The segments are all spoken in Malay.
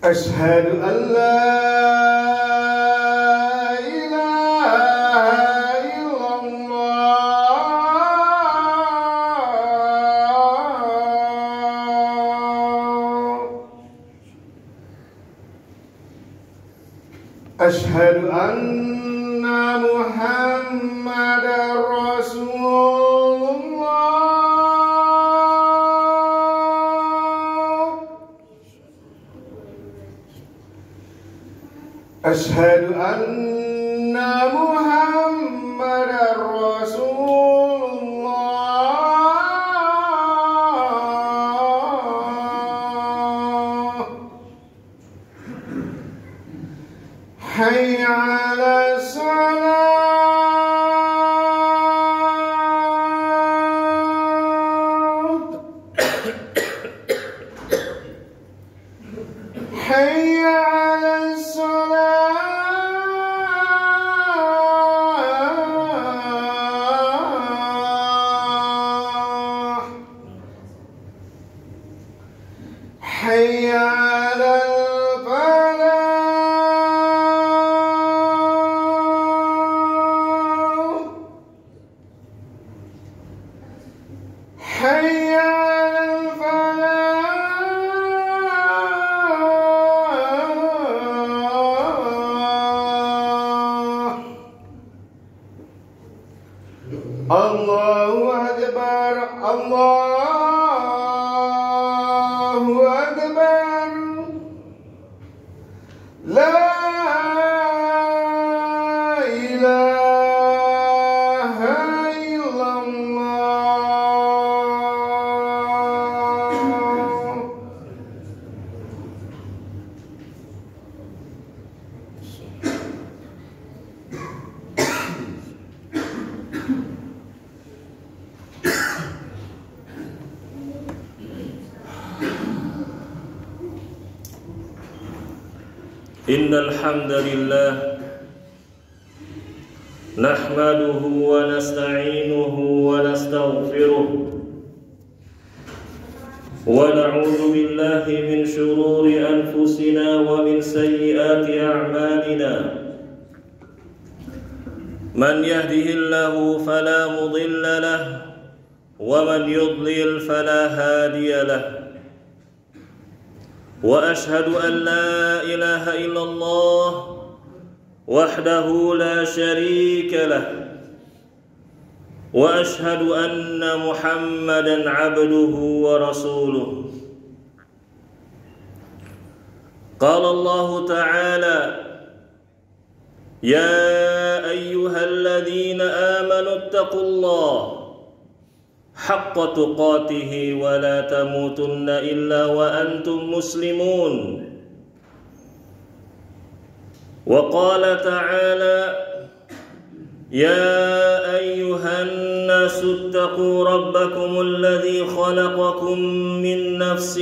أشهد أن لا إله إلا الله. أشهد أن محمدا رسول الله. أشهد أن محمدا رسول الله. حي على الصلاة. حي على الصلاة. حي على الفلاح. حي على الفلاح. الله أكبر الله أكبر. لا إله إلا الله. إن الحمد لله نحمده ونستعينه ونستغفره ونعوذ بالله من شرور أنفسنا ومن سيئات أعمالنا. من يهده الله فلا مضل له ومن يضلل فلا هادي له. وأشهد أن لا إله إلا الله وحده لا شريك له. وأشهد أن محمدًا عبده ورسوله. قال الله تعالى: يا أيها الذين آمنوا اتقوا الله حق تقاته ولا تموتن إلا وأنتم مسلمون. وقال تعالى: يا أيها الناس اتقوا ربكم الذي خلقكم من نفس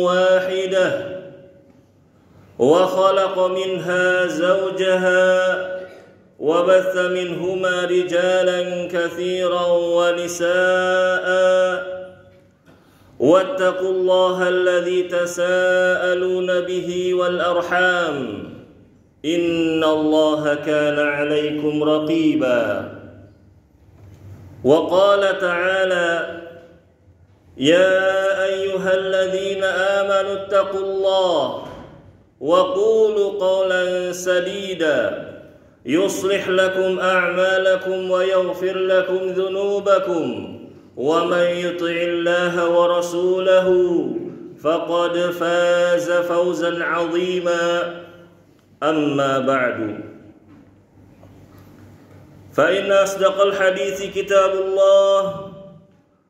واحدة وخلق منها زوجها وبث منهما رجالا كثيرا ونساء. واتقوا الله الذي تساءلون به والأرحام إن الله كان عليكم رقيبا. وقال تعالى: يا أيها الذين آمنوا اتقوا الله وقولوا قولا سديدا يصلح لكم أعمالكم ويغفر لكم ذنوبكم ومن يطع الله ورسوله فقد فاز فوزا عظيما. أما بعد، فإن أصدق الحديث كتاب الله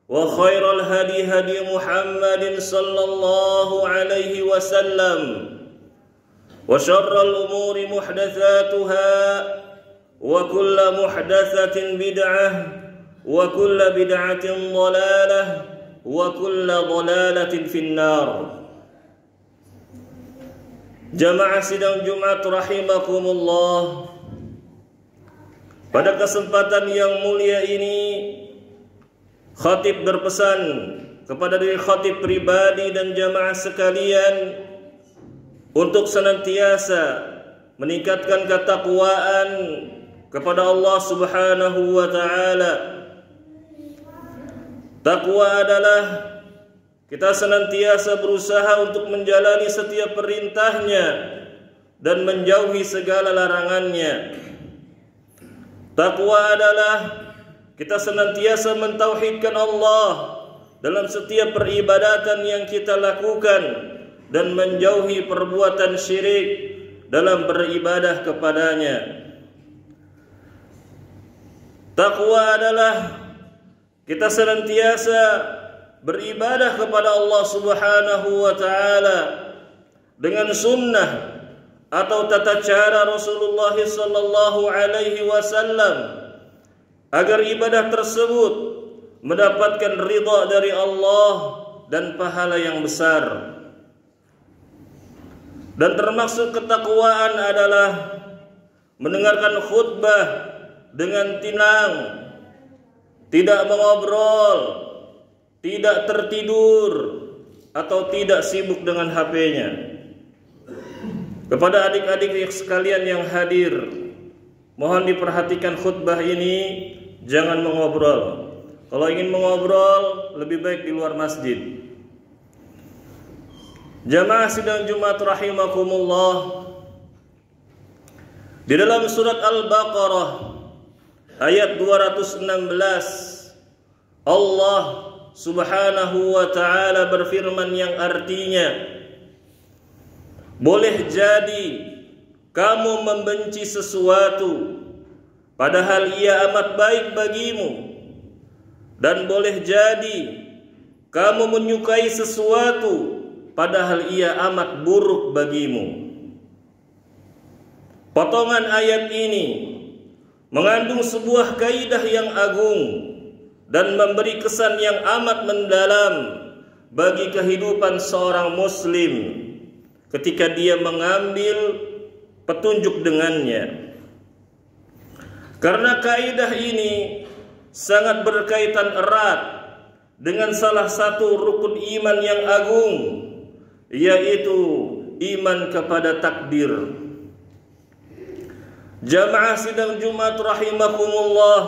وخير الهدي هدي محمد صلى الله عليه وسلم وشر الأمور محدثاتها وكل محدثة بدعة وكل بدعة ضلالة وكل ضلالة في النار. Jamaah sidang Jumat rahimakumullah. Pada kesempatan yang mulia ini, khatib berpesan kepada diri khatib pribadi dan jamaah sekalian untuk senantiasa meningkatkan ketakwaan kepada Allah Subhanahu wa taala. Takwa adalah kita senantiasa berusaha untuk menjalani setiap perintahnya dan menjauhi segala larangannya. Takwa adalah kita senantiasa mentauhidkan Allah dalam setiap peribadatan yang kita lakukan dan menjauhi perbuatan syirik dalam beribadah kepadanya. Takwa adalah kita senantiasa beribadah kepada Allah Subhanahu wa taala dengan sunnah atau tata cara Rasulullah sallallahu alaihi wasallam agar ibadah tersebut mendapatkan ridha dari Allah dan pahala yang besar. Dan termasuk ketakwaan adalah mendengarkan khutbah dengan tenang, tidak mengobrol, tidak tertidur, atau tidak sibuk dengan HP-nya. Kepada adik-adik sekalian yang hadir, mohon diperhatikan khutbah ini, jangan mengobrol. Kalau ingin mengobrol, lebih baik di luar masjid. Jamaah sidang Jumat rahimakumullah, di dalam surat Al-Baqarah ayat 216, Allah Subhanahu wa ta'ala berfirman yang artinya, boleh jadi kamu membenci sesuatu padahal ia amat baik bagimu, dan boleh jadi kamu menyukai sesuatu padahal ia amat buruk bagimu. Potongan ayat ini mengandung sebuah kaidah yang agung dan memberi kesan yang amat mendalam bagi kehidupan seorang muslim ketika dia mengambil petunjuk dengannya. Karena kaidah ini sangat berkaitan erat dengan salah satu rukun iman yang agung, yaitu iman kepada takdir. Jamaah sidang Jumat rahimakumullah,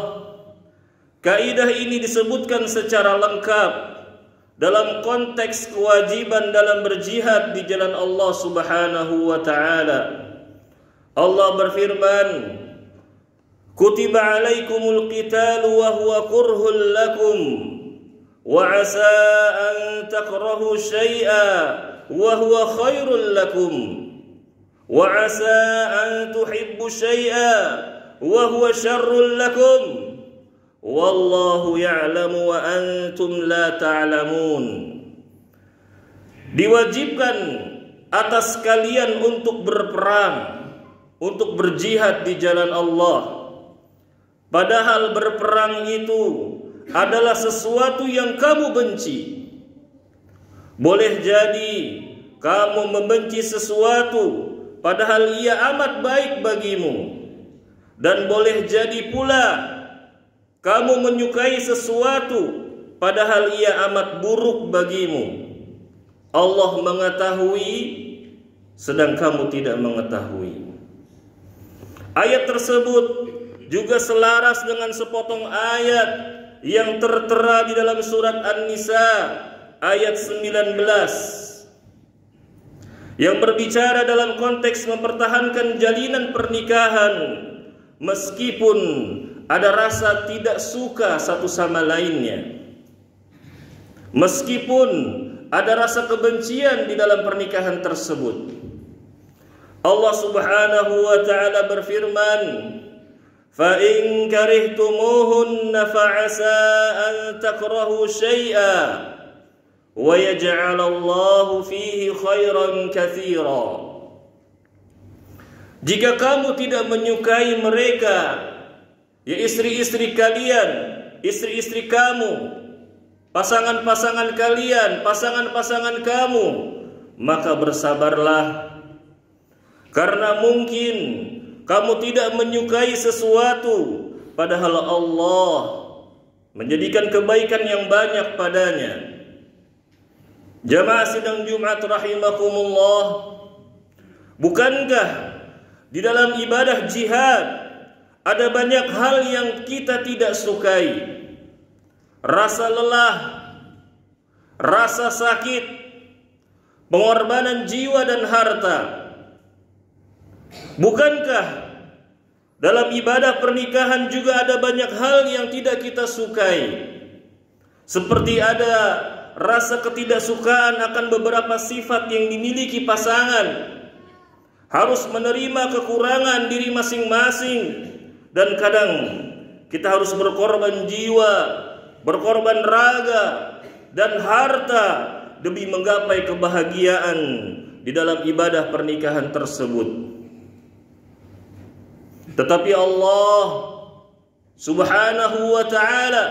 kaidah ini disebutkan secara lengkap dalam konteks kewajiban dalam berjihad di jalan Allah Subhanahu wa ta'ala. Allah berfirman, kutiba alaikumul qitalu wa huwa kurhul lakum wa asa an takrahu syai'a wa huwa khairul lakum wa asa an tuhibbu syai'a wa huwa syarrul lakum wallahu ya'lamu wa antum la ta'lamun. Diwajibkan atas kalian untuk berperang, untuk berjihad di jalan Allah, padahal berperang itu adalah sesuatu yang kamu benci. Boleh jadi kamu membenci sesuatu padahal ia amat baik bagimu, dan boleh jadi pula kamu menyukai sesuatu padahal ia amat buruk bagimu. Allah mengetahui sedang kamu tidak mengetahui. Ayat tersebut juga selaras dengan sepotong ayat yang tertera di dalam surat An-Nisa ayat 19 yang berbicara dalam konteks mempertahankan jalinan pernikahan meskipun ada rasa tidak suka satu sama lainnya, meskipun ada rasa kebencian di dalam pernikahan tersebut. Allah Subhanahu wa ta'ala berfirman, fa in karihtumuhunna fa'asa an takrahu syai'a wa yaj'alallahu fihi khairan katsira. Jika kamu tidak menyukai mereka, ya istri-istri kalian, istri-istri kamu, pasangan-pasangan kalian, pasangan-pasangan kamu, maka bersabarlah. Karena mungkin kamu tidak menyukai sesuatu padahal Allah menjadikan kebaikan yang banyak padanya. Jamaah sidang Jumat rahimakumullah, bukankah di dalam ibadah jihad ada banyak hal yang kita tidak sukai? Rasa lelah, rasa sakit, pengorbanan jiwa dan harta. Bukankah dalam ibadah pernikahan juga ada banyak hal yang tidak kita sukai? Seperti ada rasa ketidaksukaan akan beberapa sifat yang dimiliki pasangan, harus menerima kekurangan diri masing-masing, dan kadang kita harus berkorban jiwa, berkorban raga dan harta demi menggapai kebahagiaan di dalam ibadah pernikahan tersebut. Tetapi Allah Subhanahu wa ta'ala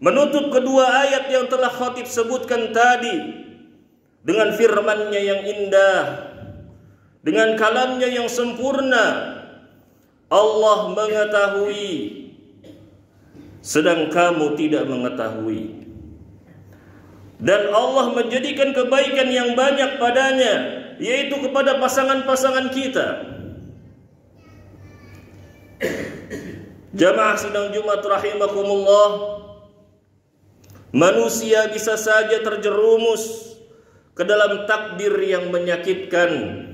menutup kedua ayat yang telah khatib sebutkan tadi dengan firman-Nya yang indah, dengan kalamnya yang sempurna. Allah mengetahui sedang kamu tidak mengetahui, dan Allah menjadikan kebaikan yang banyak padanya, yaitu kepada pasangan-pasangan kita. Jamaah sidang Jumat rahimakumullah, manusia bisa saja terjerumus ke dalam takdir yang menyakitkan.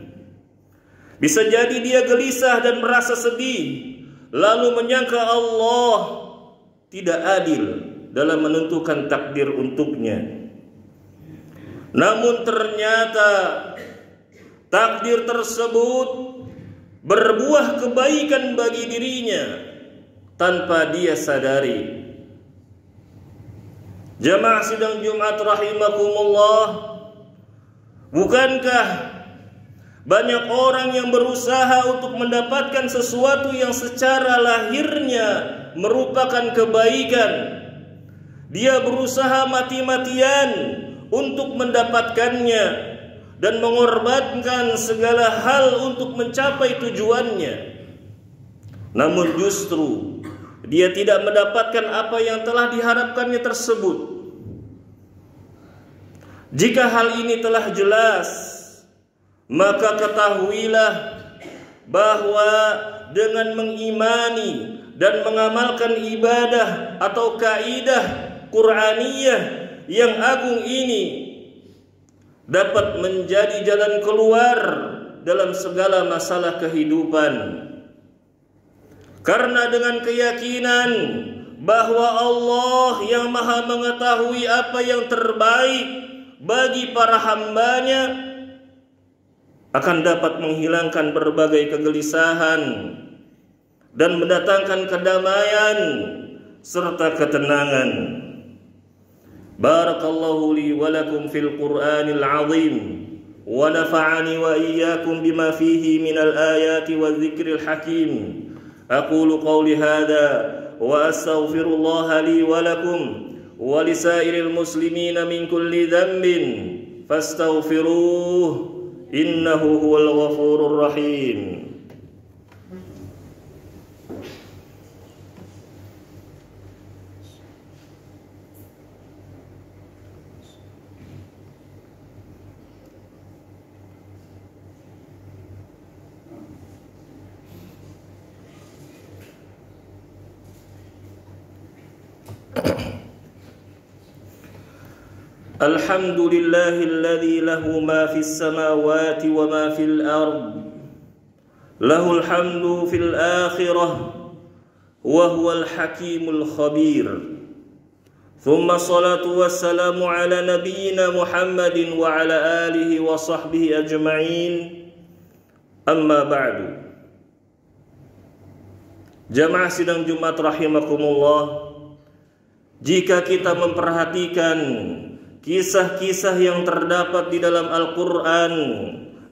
Bisa jadi dia gelisah dan merasa sedih, lalu menyangka Allah tidak adil dalam menentukan takdir untuknya. Namun ternyata takdir tersebut berbuah kebaikan bagi dirinya tanpa dia sadari. Jamaah sidang Jumat rahimakumullah, bukankah banyak orang yang berusaha untuk mendapatkan sesuatu yang secara lahirnya merupakan kebaikan? Dia berusaha mati-matian untuk mendapatkannya dan mengorbankan segala hal untuk mencapai tujuannya. Namun justru dia tidak mendapatkan apa yang telah diharapkannya tersebut. Jika hal ini telah jelas, maka ketahuilah bahwa dengan mengimani dan mengamalkan ibadah atau kaidah Qur'aniyah yang agung ini dapat menjadi jalan keluar dalam segala masalah kehidupan. Karena dengan keyakinan bahwa Allah yang Maha mengetahui apa yang terbaik bagi para hambanya akan dapat menghilangkan berbagai kegelisahan dan mendatangkan kedamaian serta ketenangan. Barakallahu li wa lakum fil Qur'anil azim wa nafa'ani wa iyyakum bima fihi minal ayati wa dzikril hakim. Aqulu qawli hadha wa astaghfirullaha li wa lakum wa lisairil muslimina min kulli dhanbin fastaghfiruh innahu huwal ghafurur rahim. Alhamdulillahilladzi lahu ma fis samawati wa ma fil ard, lahul hamdu fil akhirah wa huwal hakimul khabir. Thumma salatu wassalamu ala nabiyyina Muhammadin wa ala alihi wa sahbihi ajma'in. Amma ba'du. Jamaah sidang Jumat rahimakumullah, jika kita memperhatikan kisah-kisah yang terdapat di dalam Al-Quran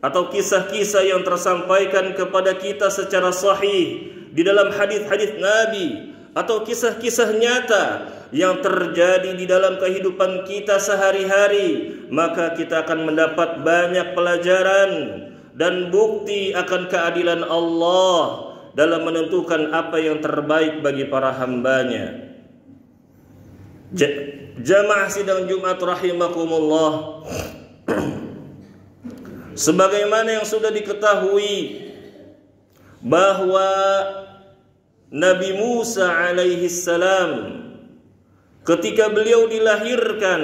atau kisah-kisah yang tersampaikan kepada kita secara sahih di dalam hadis-hadis Nabi atau kisah-kisah nyata yang terjadi di dalam kehidupan kita sehari-hari, maka kita akan mendapat banyak pelajaran dan bukti akan keadilan Allah dalam menentukan apa yang terbaik bagi para hambanya. Jamaah sidang Jumat rahimakumullah, sebagaimana yang sudah diketahui bahwa Nabi Musa alaihi salam ketika beliau dilahirkan,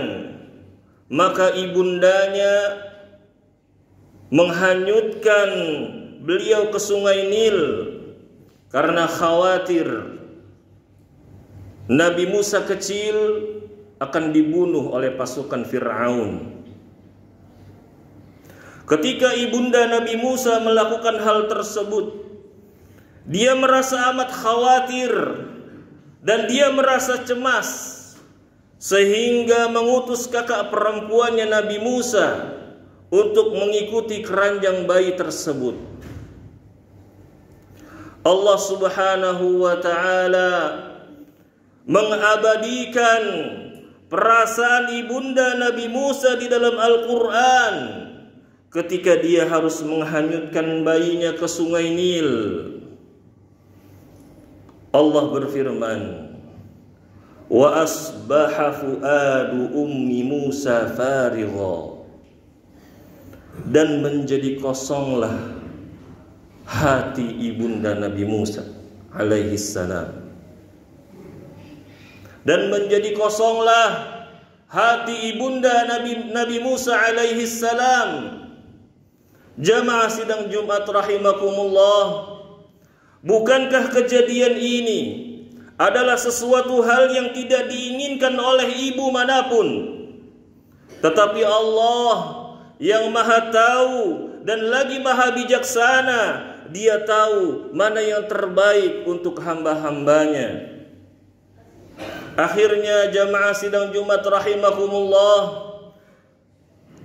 maka ibundanya menghanyutkan beliau ke sungai Nil karena khawatir Nabi Musa kecil akan dibunuh oleh pasukan Fir'aun. Ketika ibunda Nabi Musa melakukan hal tersebut, dia merasa amat khawatir dan dia merasa cemas, sehingga mengutus kakak perempuannya Nabi Musa untuk mengikuti keranjang bayi tersebut. Allah Subhanahu wa ta'ala mengabadikan perasaan ibunda Nabi Musa di dalam Al-Quran ketika dia harus menghanyutkan bayinya ke sungai Nil. Allah berfirman, wa asbaha fuadu ummi Musa farigha, dan menjadi kosonglah hati ibunda Nabi Musa alaihi salam, dan menjadi kosonglah hati ibunda Nabi Musa alaihi salam. Jamaah sidang Jumat rahimakumullah, bukankah kejadian ini adalah sesuatu hal yang tidak diinginkan oleh ibu manapun? Tetapi Allah yang maha tahu dan lagi maha bijaksana, dia tahu mana yang terbaik untuk hamba-hambanya. Akhirnya jamaah sidang Jumat rahimakumullah,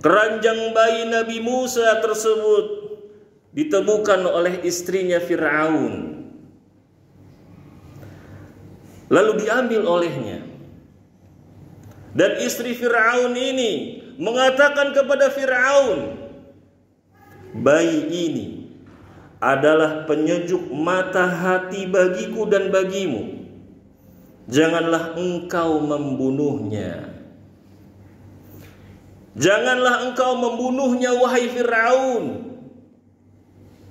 keranjang bayi Nabi Musa tersebut ditemukan oleh istrinya Fir'aun, lalu diambil olehnya. Dan istri Fir'aun ini mengatakan kepada Fir'aun, bayi ini adalah penyejuk mata hati bagiku dan bagimu. Janganlah engkau membunuhnya. Janganlah engkau membunuhnya, wahai Fir'aun.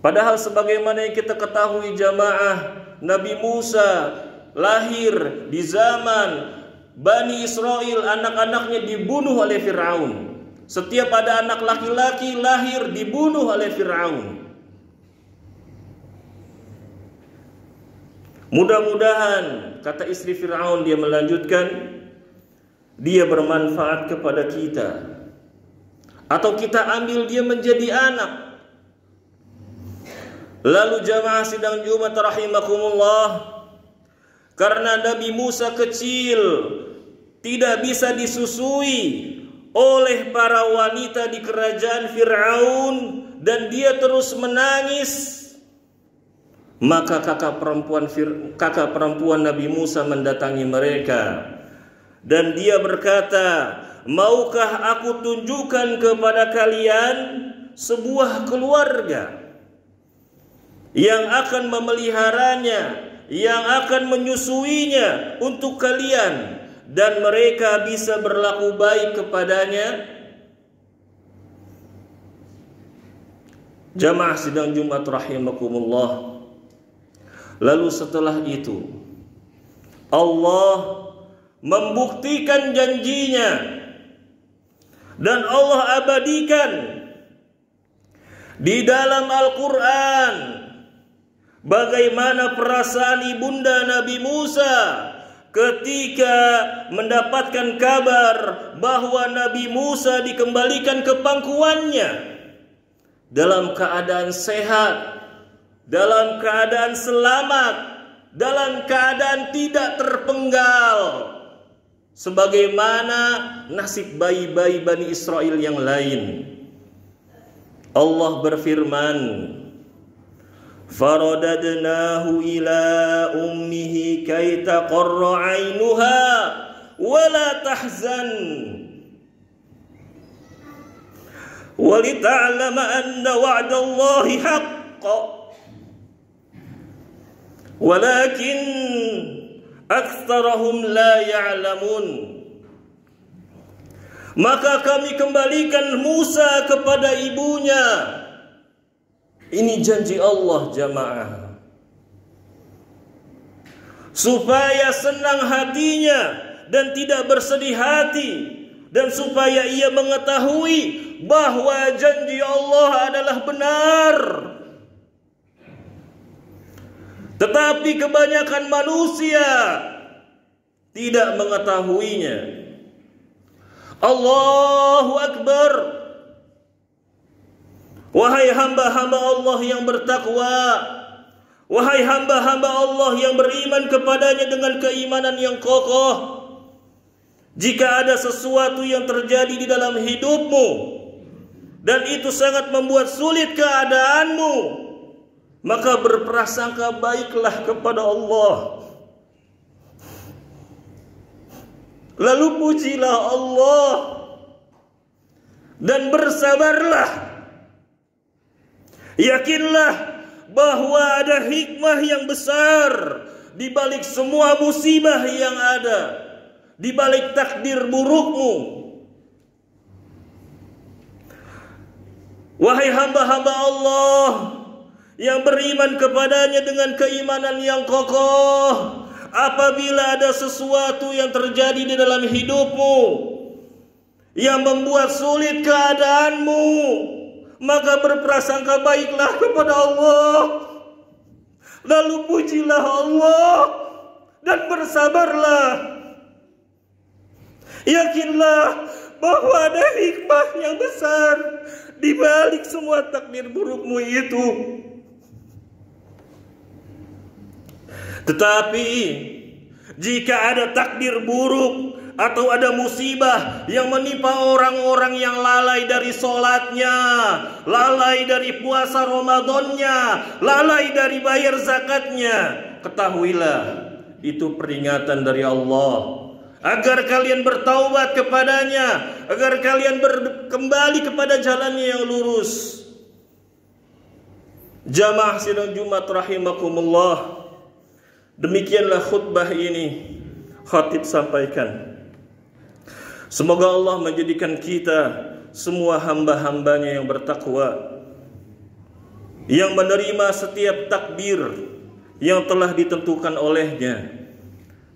Padahal sebagaimana yang kita ketahui jamaah, Nabi Musa lahir di zaman Bani Israel, anak-anaknya dibunuh oleh Fir'aun. Setiap ada anak laki-laki lahir dibunuh oleh Fir'aun. Mudah-mudahan, kata istri Fir'aun, dia melanjutkan, dia bermanfaat kepada kita, atau kita ambil dia menjadi anak. Lalu jamaah sidang Jumat rahimakumullah, karena Nabi Musa kecil tidak bisa disusui oleh para wanita di kerajaan Fir'aun dan dia terus menangis, maka kakak perempuan Nabi Musa mendatangi mereka dan dia berkata, maukah aku tunjukkan kepada kalian sebuah keluarga yang akan memeliharanya, yang akan menyusuinya untuk kalian, dan mereka bisa berlaku baik kepadanya? Jamaah sidang Jumat rahimakumullah, lalu setelah itu Allah membuktikan janjinya dan Allah abadikan di dalam Al-Quran bagaimana perasaan ibunda Nabi Musa ketika mendapatkan kabar bahwa Nabi Musa dikembalikan ke pangkuannya dalam keadaan sehat, dalam keadaan selamat, dalam keadaan tidak terpenggal, sebagaimana nasib bayi-bayi Bani Israel yang lain. Allah berfirman, faradadnahu ila ummihi kay taqarra 'ainuha wa la tahzan wa lita'lama anna wa'dallahi haqq walakin aktsarahum la ya'lamun. Maka kami kembalikan Musa kepada ibunya. Ini janji Allah jamaah, supaya senang hatinya dan tidak bersedih hati, dan supaya ia mengetahui bahwa janji Allah adalah benar. Tetapi kebanyakan manusia tidak mengetahuinya. Allahu Akbar. Wahai hamba-hamba Allah yang bertakwa, wahai hamba-hamba Allah yang beriman kepadanya dengan keimanan yang kokoh, jika ada sesuatu yang terjadi di dalam hidupmu dan itu sangat membuat sulit keadaanmu, maka berprasangka baiklah kepada Allah. Lalu pujilah Allah dan bersabarlah. Yakinlah bahwa ada hikmah yang besar di balik semua musibah yang ada, di balik takdir burukmu. Wahai hamba-hamba Allah yang beriman kepadanya dengan keimanan yang kokoh, apabila ada sesuatu yang terjadi di dalam hidupmu yang membuat sulit keadaanmu, maka berprasangka baiklah kepada Allah, lalu pujilah Allah dan bersabarlah. Yakinlah bahwa ada hikmah yang besar di balik semua takdir burukmu itu. Tetapi jika ada takdir buruk atau ada musibah yang menimpa orang-orang yang lalai dari sholatnya, lalai dari puasa Ramadannya, lalai dari bayar zakatnya, ketahuilah itu peringatan dari Allah agar kalian bertaubat kepadanya, agar kalian kembali kepada jalannya yang lurus. Jamaah sidang Jumat rahimakumullah, demikianlah khutbah ini khatib sampaikan. Semoga Allah menjadikan kita semua hamba-hambanya yang bertakwa, yang menerima setiap takdir yang telah ditentukan olehnya,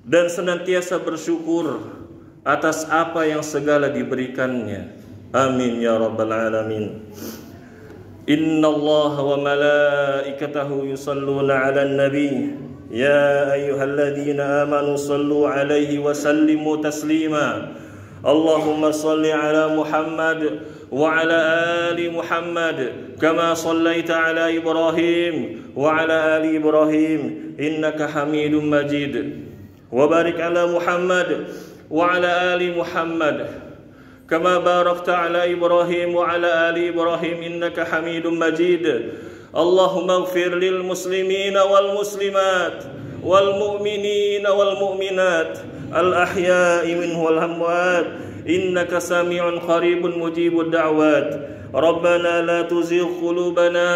dan senantiasa bersyukur atas apa yang segala diberikannya. Amin ya rabbal alamin. Inna Allah wa malaikatahu yusalluna ala nabi, ya ayyuhalladzina amanu sallu alaihi wa sallimu taslima. Allahumma salli ala Muhammad wa ala ali Muhammad kama sallaita ala Ibrahim wa ala ali Ibrahim innaka Hamidum Majid. Wa barik ala Muhammad wa ala ali Muhammad kama barakta ala Ibrahim wa ala ali Ibrahim innaka Hamidum Majid. Allahumma ighfir lil muslimina wal muslimat wal mu'minina wal mu'minat الأحياء منه والأموات إنك سميع قريب مجيب الدعوات. ربنا لا تزغ قلوبنا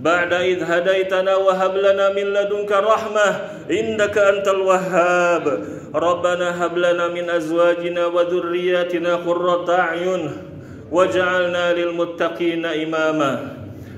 بعد إذ هديتنا وهب لنا من لدنك رحمة إنك أنت الوهاب. ربنا هب لنا من أزواجنا وذرياتنا قرة أعين واجعلنا للمتقين إماما.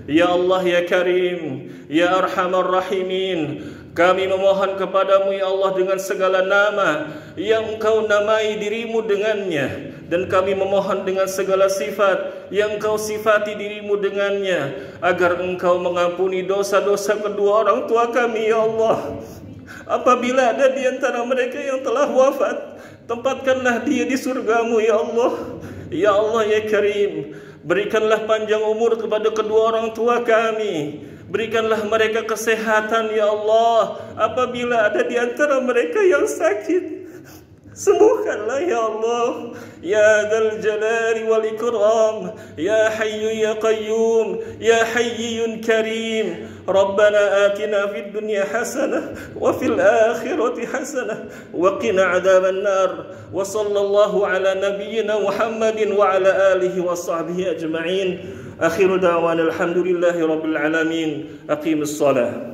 Ya Allah ya Karim, ya Arhamar Rahimin, kami memohon kepadamu ya Allah dengan segala nama yang Engkau namai dirimu dengannya, dan kami memohon dengan segala sifat yang Engkau sifati dirimu dengannya, agar Engkau mengampuni dosa-dosa kedua orang tua kami ya Allah. Apabila ada di antara mereka yang telah wafat, tempatkanlah dia di surgamu ya Allah. Ya Allah ya Karim, berikanlah panjang umur kepada kedua orang tua kami. Berikanlah mereka kesehatan ya Allah. Apabila ada di antara mereka yang sakit, sembuhkanlah ya Allah. Ya Dzal Jalali wal Ikram, ya Hayyu ya Qayyum, ya Hayyun Karim. Rabbana atina fid dunya hasanah wa fil akhirati hasanah wa qina adzaban nar. Wa sallallahu ala nabiyyina Muhammadin wa ala alihi wa sahbihi ajma'in. Akhiru da'wana alhamdulillahi rabbil alamin. Aqimus shalah.